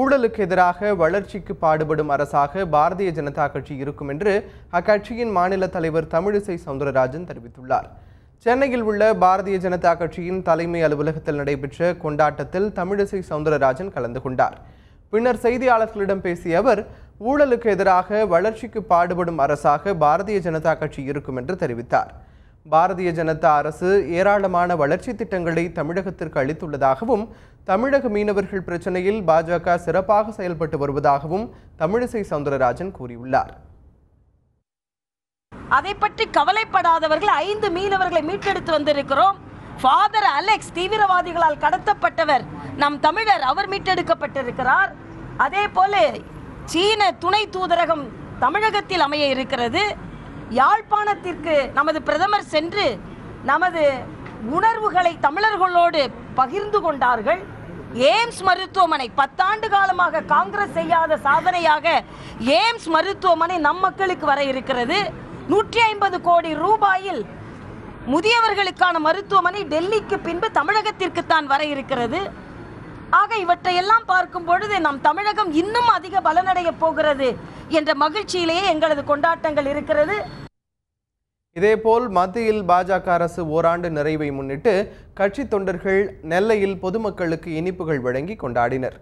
ஊழலுக்கு எதிராக வளர்ச்சிக்கு பாடுபடும் அரசாக பாரதிய ஜனதா கட்சி இருக்கும் என்று அக்கட்சியின் மாநில தலைவர் தமிழிசை சவுந்தரராஜன் தெரிவித்துள்ளார். சென்னையில் உள்ள பாரதிய ஜனதா கட்சியின் தலைமை அலுவலகத்தில் நடைபெற்ற கொண்டாட்டத்தில் தமிழிசை சவுந்தரராஜன் கலந்து கொண்டார். பின்னர் செய்தியாளர்களிடம் பேசிய அவர், ஊழலுக்கு எதிராக வளர்ச்சிக்கு பாடுபடும் அரசாக பாரதிய ஜனதா கட்சி இருக்கும் என்று தெரிவித்தார். பாரதிய ஜனதா அரசு ஏராளமான வளர்ச்சி திட்டங்களை தமிழகத்திற்கு அளித்துள்ளதாகவும், தமிழக மீனவர்கள் பிரச்சனையில் பாஜக சிறப்பாக செயல்பட்டு வருவதாகவும் தமிழிசை சவுந்தரராஜன் கூறியுள்ளார். அதை பற்றி கவலைப்படாதவர்கள் 5 மீனவர்களை மீட்டெடுத்து வந்திருக்கிறோம். ஃபாதர் அலெக்ஸ் தீவிரவாதிகளால் கடத்தப்பட்டவர் நம் தமிழர், அவர் மீட்டெடுக்கப்பட்டிருக்கிறார். அதே போல சீன துணை தூதரகம் தமிழகத்தில் அமைய இருக்கிறது. யாழ்ப்பாணத்திற்கு நமது பிரதமர் சென்று நமது உணர்வுகளை தமிழர்களோடு பகிர்ந்து கொண்டார்கள். எய்ம்ஸ் மருத்துவமனை 10 ஆண்டு காலமாக காங்கிரஸ் செய்யாத சாதனையாக எய்ம்ஸ் மருத்துவமனை நம் மக்களுக்கு வர இருக்கிறது. 150 கோடி ரூபாயில் முதியவர்களுக்கான மருத்துவமனை டெல்லிக்கு பின்பு தமிழகத்திற்கு தான் வர இருக்கிறது. ஆக இவற்றையெல்லாம் பார்க்கும் பொழுது நம் தமிழகம் இன்னும் அதிக பலனடைய போகிறது என்ற மகிழ்ச்சியிலேயே எங்களது கொண்டாட்டங்கள் இருக்கிறது. இதேபோல் மத்தியில் பாஜக அரசு ஓராண்டு நிறைவை முன்னிட்டு கட்சி தொண்டர்கள் நெல்லையில் பொதுமக்களுக்கு இனிப்புகள் வழங்கி கொண்டாடினர்.